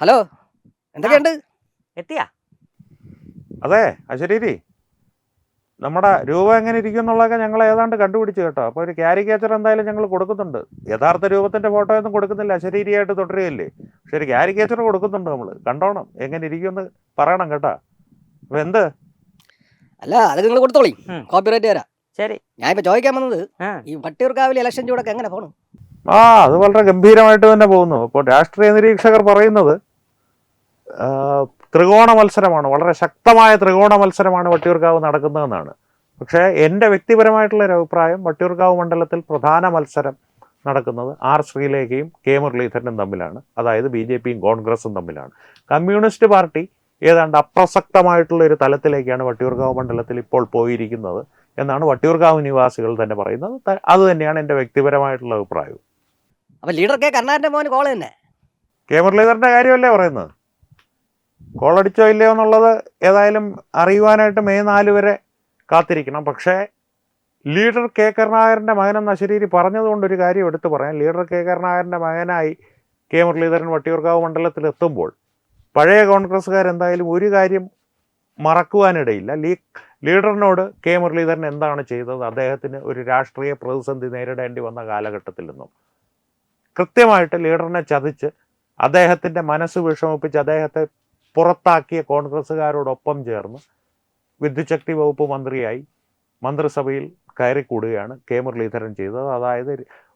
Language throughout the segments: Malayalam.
ഹലോ, എന്തൊക്കെയുണ്ട്? എത്തിയാ? അതെ അശരീരി, നമ്മുടെ രൂപ എങ്ങനെ ഇരിക്കും എന്നുള്ളതൊക്കെ ഞങ്ങൾ ഏതാണ്ട് കണ്ടുപിടിച്ചു കേട്ടോ. അപ്പോൾ ഒരു ക്യാരിക്കേച്ചർ എന്തായാലും ഞങ്ങൾ കൊടുക്കുന്നുണ്ട്. യഥാർത്ഥ രൂപത്തിൻ്റെ ഫോട്ടോ ഒന്നും കൊടുക്കുന്നില്ല, അശരീരിയായിട്ട് തുടരുകയല്ലേ. പക്ഷെ ഒരു ക്യാരിക്കേച്ചർ കൊടുക്കുന്നുണ്ട്. നമ്മൾ കണ്ടോണം, എങ്ങനെ ഇരിക്കുമെന്ന് പറയണം കേട്ടോ. അപ്പോൾ എന്ത്? അല്ല, അത് നിങ്ങൾ കൊടുത്തോളി, കോപ്പിറൈറ്റ് തരാം. ശരി. ഞാൻ ഇപ്പൊ ചോദിക്കാൻ വന്നത്, ഈ വട്ടിയൂർക്കാവിൽ ഇലക്ഷൻ ചൂടൊക്കെ എങ്ങനെ പോകണം? അത് വളരെ ഗംഭീരമായിട്ട് തന്നെ പോകുന്നു. ഇപ്പോൾ രാഷ്ട്രീയ നിരീക്ഷകർ പറയുന്നത് ത്രികോണ മത്സരമാണ്, വളരെ ശക്തമായ ത്രികോണ മത്സരമാണ് വട്ടിയൂർക്കാവ് നടക്കുന്നതെന്നാണ്. പക്ഷേ എൻ്റെ വ്യക്തിപരമായിട്ടുള്ളൊരു അഭിപ്രായം, വട്ടിയൂർക്കാവ് മണ്ഡലത്തിൽ പ്രധാന മത്സരം നടക്കുന്നത് ആർ ശ്രീലേഖയും കെ മുരളീധരനും തമ്മിലാണ്. അതായത് BJPയും കോൺഗ്രസും തമ്മിലാണ്. കമ്മ്യൂണിസ്റ്റ് പാർട്ടി ഏതാണ്ട് അപ്രസക്തമായിട്ടുള്ള ഒരു തലത്തിലേക്കാണ് വട്ടിയൂർക്കാവ് മണ്ഡലത്തിൽ ഇപ്പോൾ പോയിരിക്കുന്നത് എന്നാണ് വട്ടിയൂർക്കാവ് നിവാസികൾ തന്നെ പറയുന്നത്. അത് തന്നെയാണ് എൻ്റെ വ്യക്തിപരമായിട്ടുള്ള അഭിപ്രായം. അപ്പൊ ലീഡർ കെ കരുണാകരന്റെ മോന് കോള് തന്നെ. കെ മുരളീധരൻ്റെ കാര്യമല്ലേ പറയുന്നത്? കോളടിച്ചോ ഇല്ലയോ എന്നുള്ളത് ഏതായാലും അറിയുവാനായിട്ട് മെയ് 4 വരെ കാത്തിരിക്കണം. പക്ഷേ ലീഡർ കെ കരുണാകരൻ്റെ മകനെന്ന് അശരീരി പറഞ്ഞതുകൊണ്ടൊരു കാര്യം എടുത്തു പറയാം. ലീഡർ കെ കരുണാകരൻ്റെ മകനായി കെ മുരളീധരൻ വട്ടിയൂർക്കാവ് മണ്ഡലത്തിൽ എത്തുമ്പോൾ പഴയ കോൺഗ്രസ്സുകാരെന്തായാലും ഒരു കാര്യം മറക്കുവാനിടയില്ല. ലീഡറിനോട് കെ മുരളീധരൻ എന്താണ് ചെയ്തത്, അദ്ദേഹത്തിന് ഒരു രാഷ്ട്രീയ പ്രതിസന്ധി നേരിടേണ്ടി വന്ന കാലഘട്ടത്തിൽ നിന്നും കൃത്യമായിട്ട് ലീഡറിനെ ചതിച്ച് അദ്ദേഹത്തിൻ്റെ മനസ്സ് വിഷമിപ്പിച്ച് അദ്ദേഹത്തെ പുറത്താക്കിയ കോൺഗ്രസ്സുകാരോടൊപ്പം ചേർന്ന് വിദ്യുച്ഛക്തി വകുപ്പ് മന്ത്രിയായി മന്ത്രിസഭയിൽ കയറിക്കൂടുകയാണ് കെ മുരളീധരൻ ചെയ്തത്. അതായത്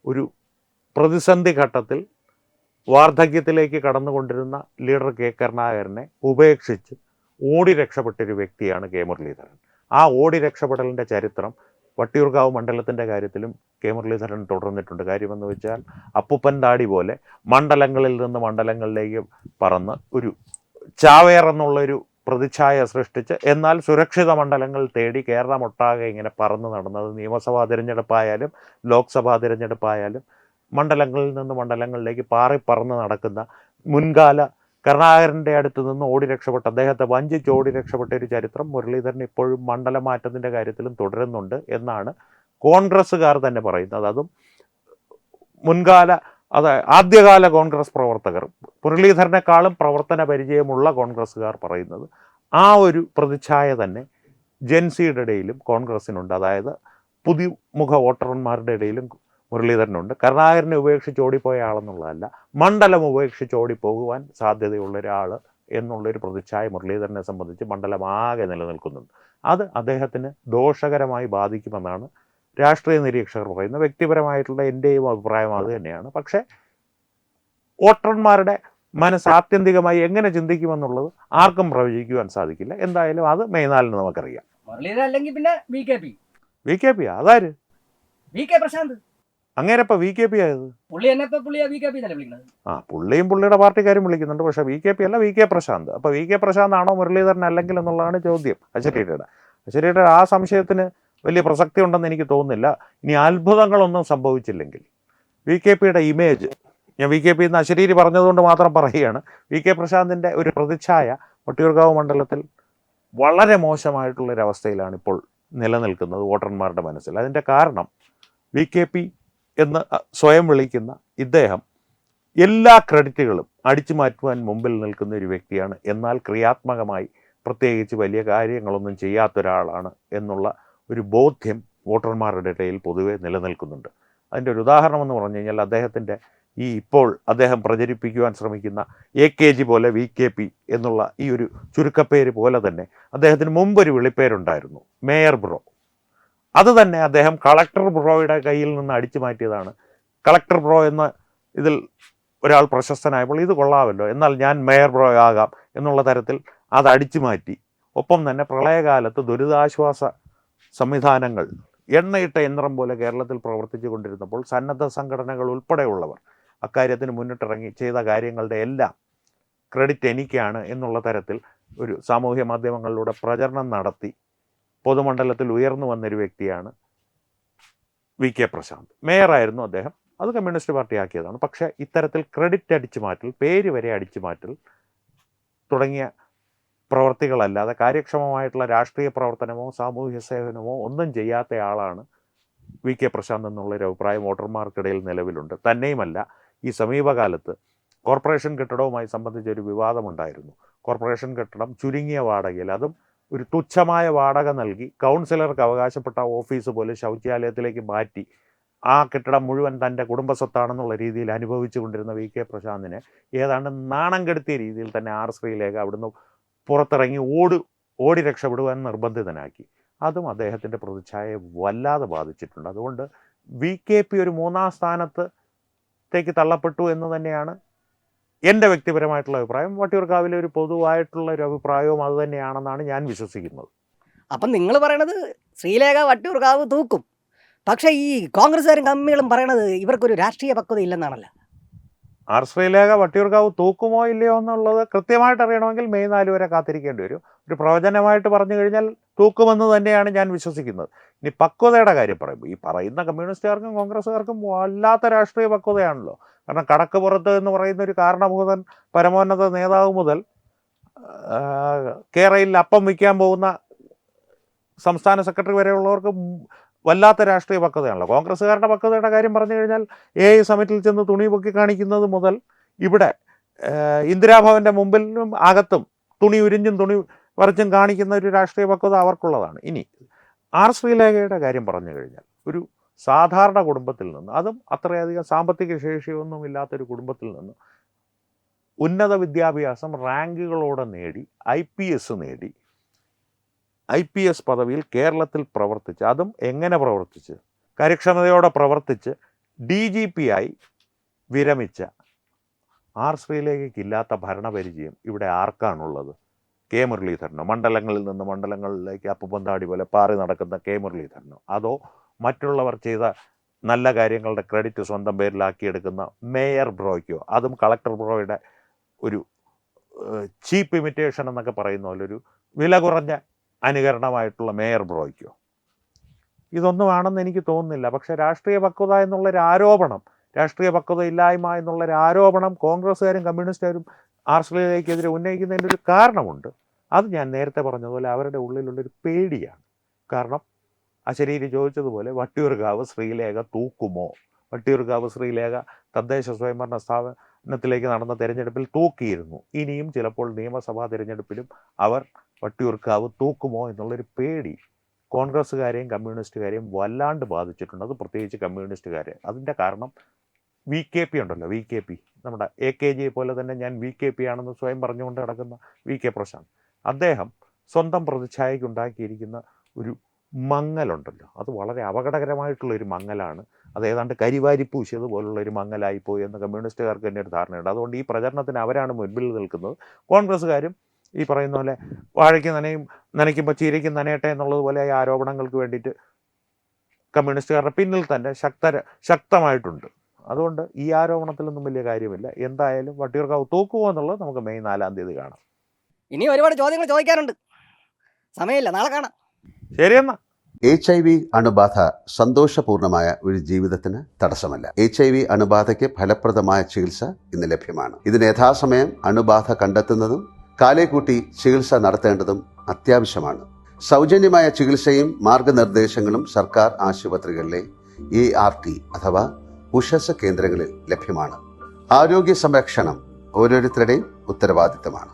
ഒരു പ്രതിസന്ധി ഘട്ടത്തിൽ വാർദ്ധക്യത്തിലേക്ക് കടന്നുകൊണ്ടിരുന്ന ലീഡർ കെ കരുണാകരനെ ഉപേക്ഷിച്ച് ഓടി രക്ഷപ്പെട്ടൊരു വ്യക്തിയാണ് കെ മുരളീധരൻ. ആ ഓടി രക്ഷപ്പെടലിൻ്റെ ചരിത്രം വട്ടിയൂർക്കാവ് മണ്ഡലത്തിൻ്റെ കാര്യത്തിലും കെ മുരളീധരൻ തുടർന്നിട്ടുണ്ട്. കാര്യമെന്ന് വെച്ചാൽ അപ്പുപ്പൻ താടി പോലെ മണ്ഡലങ്ങളിൽ നിന്ന് മണ്ഡലങ്ങളിലേക്ക് പറന്ന് ഒരു ചാവേർ എന്നുള്ളൊരു പ്രതിച്ഛായ സൃഷ്ടിച്ച് എന്നാൽ സുരക്ഷിത മണ്ഡലങ്ങൾ തേടി കേരളമൊട്ടാകെ ഇങ്ങനെ പറന്ന് നടന്നത്. നിയമസഭാ തിരഞ്ഞെടുപ്പായാലും ലോക്സഭാ തിരഞ്ഞെടുപ്പായാലും മണ്ഡലങ്ങളിൽ നിന്ന് മണ്ഡലങ്ങളിലേക്ക് പറന്ന് നടക്കുന്ന മുൻകാല കരുണാകരൻ്റെ അടുത്ത് നിന്ന് ഓടി രക്ഷപ്പെട്ട, അദ്ദേഹത്തെ വഞ്ചിച്ച് ഓടി രക്ഷപ്പെട്ട ഒരു ചരിത്രം മുരളീധരൻ ഇപ്പോഴും മണ്ഡലം മാറ്റത്തിൻ്റെ കാര്യത്തിലും തുടരുന്നുണ്ട് എന്നാണ് കോൺഗ്രസ്സുകാർ തന്നെ പറയുന്നത്. അതും മുൻകാല ആദ്യകാല കോൺഗ്രസ് പ്രവർത്തകർ, മുരളീധരനേക്കാളും പ്രവർത്തന പരിചയമുള്ള കോൺഗ്രസ്സുകാർ പറയുന്നത് ആ ഒരു പ്രതിച്ഛായ തന്നെ ജെൻസിയുടെ ഇടയിലും കോൺഗ്രസ്സിനുണ്ട്. അതായത് പുതുമുഖ വോട്ടർമാരുടെ ഇടയിലും മുരളീധരനുണ്ട്. കരുണാകരനെ ഉപേക്ഷിച്ച് ഓടിപ്പോയ ആളെന്നുള്ളതല്ല, മണ്ഡലം ഉപേക്ഷിച്ച് ഓടിപ്പോകുവാൻ സാധ്യതയുള്ള ഒരാൾ എന്നുള്ളൊരു പ്രതിച്ഛായ മുരളീധരനെ സംബന്ധിച്ച് മണ്ഡലം ആകെ നിലനിൽക്കുന്നുണ്ട്. അത് അദ്ദേഹത്തിന് ദോഷകരമായി ബാധിക്കുമെന്നാണ് രാഷ്ട്രീയ നിരീക്ഷകർ പറയുന്നത്. വ്യക്തിപരമായിട്ടുള്ള എൻ്റെയും അഭിപ്രായം അത് തന്നെയാണ്. പക്ഷേ വോട്ടർമാരുടെ മനസ്സ് ആത്യന്തികമായി എങ്ങനെ ചിന്തിക്കുമെന്നുള്ളത് ആർക്കും പ്രവചിക്കുവാൻ സാധിക്കില്ല. എന്തായാലും അത് മെയ് 4 നമുക്കറിയാം. മുരളീധരൻ അല്ലെങ്കിൽ പിന്നെ VKP അതാര്? VK പ്രശാന്ത്. അങ്ങേരപ്പ VKP ആയത്? പുള്ളിയും പുള്ളിയുടെ പാർട്ടിക്കാരും വിളിക്കുന്നുണ്ട്. പക്ഷേ VKP അല്ല, VK പ്രശാന്ത്. അപ്പോൾ VK പ്രശാന്ത് ആണോ മുരളീധരൻ അല്ലെങ്കിൽ എന്നുള്ളതാണ് ചോദ്യം അശരീരിയുടെ. ആ സംശയത്തിന് വലിയ പ്രസക്തി ഉണ്ടെന്ന് എനിക്ക് തോന്നുന്നില്ല. ഇനി അത്ഭുതങ്ങളൊന്നും സംഭവിച്ചില്ലെങ്കിൽ VKPയുടെ ഇമേജ്, ഞാൻ VKP എന്ന് അശരീരി പറഞ്ഞതുകൊണ്ട് മാത്രം പറയുകയാണ്, VK പ്രശാന്തിൻ്റെ ഒരു പ്രതിച്ഛായ വട്ടിയൂർക്കാവ് മണ്ഡലത്തിൽ വളരെ മോശമായിട്ടുള്ളൊരവസ്ഥയിലാണ് ഇപ്പോൾ നിലനിൽക്കുന്നത് വോട്ടർമാരുടെ മനസ്സിൽ. അതിൻ്റെ കാരണം VKP എന്ന് സ്വയം വിളിക്കുന്ന ഇദ്ദേഹം എല്ലാ ക്രെഡിറ്റുകളും അടിച്ചു മാറ്റുവാൻ മുമ്പിൽ നിൽക്കുന്ന ഒരു വ്യക്തിയാണ്. എന്നാൽ ക്രിയാത്മകമായി പ്രത്യേകിച്ച് വലിയ കാര്യങ്ങളൊന്നും ചെയ്യാത്തൊരാളാണ് എന്നുള്ള ഒരു ബോധ്യം വോട്ടർമാരുടെ ഇടയിൽ പൊതുവെ നിലനിൽക്കുന്നുണ്ട്. അതിൻ്റെ ഒരു ഉദാഹരണം എന്ന് പറഞ്ഞു കഴിഞ്ഞാൽ അദ്ദേഹത്തിൻ്റെ ഇപ്പോൾ അദ്ദേഹം പ്രചരിപ്പിക്കുവാൻ ശ്രമിക്കുന്ന AKG പോലെ VKP എന്നുള്ള ഈ ഒരു ചുരുക്കപ്പേര് പോലെ തന്നെ അദ്ദേഹത്തിന് മുമ്പൊരു വിളിപ്പേരുണ്ടായിരുന്നു, മേയർ ബ്രോ. അത് തന്നെ അദ്ദേഹം കളക്ടർ ബ്രോയുടെ കയ്യിൽ നിന്ന് അടിച്ചു മാറ്റിയതാണ്. കളക്ടർ ബ്രോ എന്ന ഇതിൽ ഒരാൾ പ്രശസ്തനായപ്പോൾ ഇത് കൊള്ളാമല്ലോ, എന്നാൽ ഞാൻ മേയർ ബ്രോ ആകാം എന്നുള്ള തരത്തിൽ അത് അടിച്ചു മാറ്റി. ഒപ്പം തന്നെ പ്രളയകാലത്ത് ദുരിതാശ്വാസ സംവിധാനങ്ങൾ എണ്ണയിട്ട യന്ത്രം പോലെ കേരളത്തിൽ പ്രവർത്തിച്ചു കൊണ്ടിരുന്നപ്പോൾ സന്നദ്ധ സംഘടനകൾ ഉൾപ്പെടെയുള്ളവർ അക്കാര്യത്തിന് മുന്നിട്ടിറങ്ങി ചെയ്ത കാര്യങ്ങളുടെ എല്ലാം ക്രെഡിറ്റ് എനിക്കാണ് എന്നുള്ള തരത്തിൽ ഒരു സാമൂഹ്യ മാധ്യമങ്ങളിലൂടെ പ്രചരണം നടത്തി പൊതുമണ്ഡലത്തിൽ ഉയർന്നു വന്നൊരു വ്യക്തിയാണ് VK പ്രശാന്ത്. മേയറായിരുന്നു അദ്ദേഹം, അത് കമ്മ്യൂണിസ്റ്റ് പാർട്ടി ആക്കിയതാണ്. പക്ഷേ ഇത്തരത്തിൽ ക്രെഡിറ്റ് അടിച്ചു മാറ്റൽ, പേര് വരെ അടിച്ചു മാറ്റൽ തുടങ്ങിയ പ്രവർത്തികളല്ലാതെ കാര്യക്ഷമമായിട്ടുള്ള രാഷ്ട്രീയ പ്രവർത്തനമോ സാമൂഹ്യ സേവനമോ ഒന്നും ചെയ്യാത്ത ആളാണ് VK പ്രശാന്ത് എന്നുള്ളൊരു അഭിപ്രായം വോട്ടർമാർക്കിടയിൽ നിലവിലുണ്ട്. തന്നെയുമല്ല, ഈ സമീപകാലത്ത് കോർപ്പറേഷൻ കെട്ടിടവുമായി സംബന്ധിച്ച് ഒരു വിവാദമുണ്ടായിരുന്നു. കോർപ്പറേഷൻ കെട്ടിടം ചുരുങ്ങിയ വാടകയിൽ, അതും ഒരു തുച്ഛമായ വാടക നൽകി കൗൺസിലർക്ക് അവകാശപ്പെട്ട ഓഫീസ് പോലെ ശൗചാലയത്തിലേക്ക് മാറ്റി ആ കെട്ടിടം മുഴുവൻ തൻ്റെ കുടുംബസ്വത്താണെന്നുള്ള രീതിയിൽ അനുഭവിച്ചു കൊണ്ടിരുന്ന വി കെ പ്രശാന്തിനെ ഏതാണ്ട് നാണം കെടുത്തിയ രീതിയിൽ തന്നെ ആർ ശ്രീലേഖ അവിടുന്ന് പുറത്തിറങ്ങി ഓടി രക്ഷപ്പെടുവാൻ നിർബന്ധിതനാക്കി. അതും അദ്ദേഹത്തിൻ്റെ പ്രതിച്ഛായയെ വല്ലാതെ ബാധിച്ചിട്ടുണ്ട്. അതുകൊണ്ട് വി കെ പി ഒരു 3-ാം സ്ഥാനത്തേക്ക് തള്ളപ്പെട്ടു എന്ന് തന്നെയാണ് എൻ്റെ വ്യക്തിപരമായിട്ടുള്ള അഭിപ്രായം. വട്ടിയൂർക്കാവിലെ ഒരു പൊതുവായിട്ടുള്ള ഒരു അഭിപ്രായവും അത് തന്നെയാണെന്നാണ് ഞാൻ വിശ്വസിക്കുന്നത്. അപ്പം നിങ്ങൾ പറയണത് ശ്രീലേഖ വട്ടിയൂർക്കാവ് തൂക്കും, പക്ഷേ ഈ കോൺഗ്രസ്സുകാരും കമ്മികളും പറയണത് ഇവർക്കൊരു രാഷ്ട്രീയ പക്വത ഇല്ലെന്നാണല്ലോ. ആർ ശ്രീലേഖ വട്ടിയൂർക്കാവ് തൂക്കുമോ ഇല്ലയോ എന്നുള്ളത് കൃത്യമായിട്ട് അറിയണമെങ്കിൽ മെയ് 4 വരെ കാത്തിരിക്കേണ്ടി വരും. ഒരു പ്രവചനമായിട്ട് പറഞ്ഞു കഴിഞ്ഞാൽ തൂക്കുമെന്ന് തന്നെയാണ് ഞാൻ വിശ്വസിക്കുന്നത്. ഇനി പക്വതയുടെ കാര്യം പറയുമ്പോൾ ഈ പറയുന്ന കമ്മ്യൂണിസ്റ്റുകാർക്കും കോൺഗ്രസ്സുകാർക്കും വല്ലാത്ത രാഷ്ട്രീയ പക്വതയാണല്ലോ. കാരണം കടക്ക് പുറത്ത് എന്ന് പറയുന്ന ഒരു കാരണഭൂതൻ പരമോന്നത നേതാവ് മുതൽ കേരളയിൽ അപ്പം വയ്ക്കാൻ പോകുന്ന സംസ്ഥാന സെക്രട്ടറി വരെയുള്ളവർക്ക് വല്ലാത്ത രാഷ്ട്രീയ പക്വതയാണല്ലോ. കോൺഗ്രസ്സുകാരുടെ പക്വതയുടെ കാര്യം പറഞ്ഞു കഴിഞ്ഞാൽ സമിറ്റിൽ ചെന്ന് തുണി പൊക്കി കാണിക്കുന്നത് മുതൽ ഇവിടെ ഇന്ദിരാഭവൻ്റെ മുമ്പിലും അകത്തും തുണി ഉരിഞ്ഞും തുണി വരച്ചും കാണിക്കുന്ന ഒരു രാഷ്ട്രീയ പക്വത അവർക്കുള്ളതാണ്. ഇനി ആർ ശ്രീലേഖയുടെ കാര്യം പറഞ്ഞു കഴിഞ്ഞാൽ ഒരു സാധാരണ കുടുംബത്തിൽ നിന്ന്, അതും അത്രയധികം സാമ്പത്തിക ശേഷിയൊന്നും ഇല്ലാത്തൊരു കുടുംബത്തിൽ നിന്ന് ഉന്നത വിദ്യാഭ്യാസം റാങ്കുകളോടെ നേടി IPS പദവിയിൽ കേരളത്തിൽ പ്രവർത്തിച്ച്, അതും എങ്ങനെ പ്രവർത്തിച്ച്, കാര്യക്ഷമതയോടെ പ്രവർത്തിച്ച് DGP ആയി വിരമിച്ച ആർ ശ്രീലേഖയ്ക്കില്ലാത്ത ഭരണപരിചയം ഇവിടെ ആർക്കാണുള്ളത്? കെ മുരളീധരനോ? മണ്ഡലങ്ങളിൽ നിന്ന് മണ്ഡലങ്ങളിലേക്ക് അപ്പുപന്താടി പോലെ പാറി നടക്കുന്ന കെ മുരളീധരനോ? അതോ മറ്റുള്ളവർ ചെയ്ത നല്ല കാര്യങ്ങളുടെ ക്രെഡിറ്റ് സ്വന്തം പേരിലാക്കിയെടുക്കുന്ന മേയർ ബ്രോയ്ക്കോ? അതും കളക്ടർ ബ്രോയുടെ ഒരു ചീപ്പ് ഇമിറ്റേഷൻ എന്നൊക്കെ പറയുന്ന പോലെ ഒരു വില കുറഞ്ഞ അനുകരണമായിട്ടുള്ള മേയർ ബ്രോയ്ക്കോ? ഇതൊന്നും ആണെന്ന് എനിക്ക് തോന്നുന്നില്ല. പക്ഷേ രാഷ്ട്രീയ പക്വത എന്നുള്ളൊരു ആരോപണം, രാഷ്ട്രീയ പക്വത ഇല്ലായ്മ എന്നുള്ളൊരു ആരോപണം കോൺഗ്രസ്സുകാരും കമ്മ്യൂണിസ്റ്റുകാരും ആർ ശ്രീലേഖയ്ക്കെതിരെ ഉന്നയിക്കുന്നതിൻ്റെ ഒരു കാരണമുണ്ട്. അത് ഞാൻ നേരത്തെ പറഞ്ഞതുപോലെ അവരുടെ ഉള്ളിലുള്ളൊരു പേടിയാണ്. കാരണം അശരീരി ചോദിച്ചതുപോലെ വട്ടിയൂർക്കാവ് ശ്രീലേഖ തൂക്കുമോ? വട്ടിയൂർക്കാവ് ശ്രീലേഖ തദ്ദേശ സ്വയംഭരണ സ്ഥാപനത്തിലേക്ക് നടന്ന തിരഞ്ഞെടുപ്പിൽ തൂക്കിയിരുന്നു. ഇനിയും ചിലപ്പോൾ നിയമസഭാ തിരഞ്ഞെടുപ്പിലും അവർ വട്ടിയൂർക്കാവ് തൂക്കുമോ എന്നുള്ളൊരു പേടി കോൺഗ്രസ്സുകാരെയും കമ്മ്യൂണിസ്റ്റുകാരെയും വല്ലാണ്ട് ബാധിച്ചിട്ടുണ്ട്. അത് പ്രത്യേകിച്ച് കമ്മ്യൂണിസ്റ്റുകാരെ. അതിൻ്റെ കാരണം വി കെ പി ഉണ്ടല്ലോ, വി കെ പി, നമ്മുടെ AKG പോലെ തന്നെ ഞാൻ വി കെ പി ആണെന്ന് സ്വയം പറഞ്ഞുകൊണ്ട് നടക്കുന്ന വി കെ പ്രശാന്ത്, അദ്ദേഹം സ്വന്തം പ്രതിച്ഛായയ്ക്ക് ഉണ്ടാക്കിയിരിക്കുന്ന ഒരു മങ്ങലുണ്ടല്ലോ, അത് വളരെ അപകടകരമായിട്ടുള്ളൊരു മങ്ങലാണ്. അത് ഏതാണ്ട് കരിവാരി പൂശിയതുപോലുള്ള ഒരു മങ്ങലായിപ്പോയി എന്ന് കമ്മ്യൂണിസ്റ്റുകാർക്ക് തന്നെ ഒരു ധാരണയുണ്ട്. അതുകൊണ്ട് ഈ പ്രചരണത്തിന് അവരാണ് മുൻപിൽ നിൽക്കുന്നത്. കോൺഗ്രസ്സുകാരും ഈ പറയുന്ന പോലെ വാഴയ്ക്ക് നനയ്ക്കുമ്പോൾ ചീരയ്ക്ക് നനയട്ടെ എന്നുള്ളതുപോലെ ഈ ആരോപണങ്ങൾക്ക് വേണ്ടിയിട്ട് കമ്മ്യൂണിസ്റ്റുകാരുടെ പിന്നിൽ തന്നെ ശക്തമായിട്ടുണ്ട്. അതുകൊണ്ട് ഈ ആരോപണത്തിലൊന്നും വലിയ കാര്യമില്ല. എന്തായാലും വട്ടിയൂർക്കാവ് തൂക്കുമോ എന്നുള്ളത് നമുക്ക് മെയ് 4 കാണാം. ഇനി ഒരുപാട് ചോദ്യങ്ങൾ ചോദിക്കാനുണ്ട്, സമയമില്ല, നാളെ കാണാം. ശരിയെന്നാ. HIV അണുബാധ സന്തോഷപൂർണമായ ഒരു ജീവിതത്തിന് തടസ്സമല്ല. HIV അണുബാധയ്ക്ക് ഫലപ്രദമായ ചികിത്സ ഇന്ന് ലഭ്യമാണ്. ഇതിന് യഥാസമയം അണുബാധ കണ്ടെത്തുന്നതും കാലേക്കൂട്ടി ചികിത്സ നടത്തേണ്ടതും അത്യാവശ്യമാണ്. സൗജന്യമായ ചികിത്സയും മാർഗനിർദ്ദേശങ്ങളും സർക്കാർ ആശുപത്രികളിലെ ART അഥവാ ഉഷസ് കേന്ദ്രങ്ങളിൽ ലഭ്യമാണ്. ആരോഗ്യ സംരക്ഷണം ഓരോരുത്തരുടെയും ഉത്തരവാദിത്തമാണ്.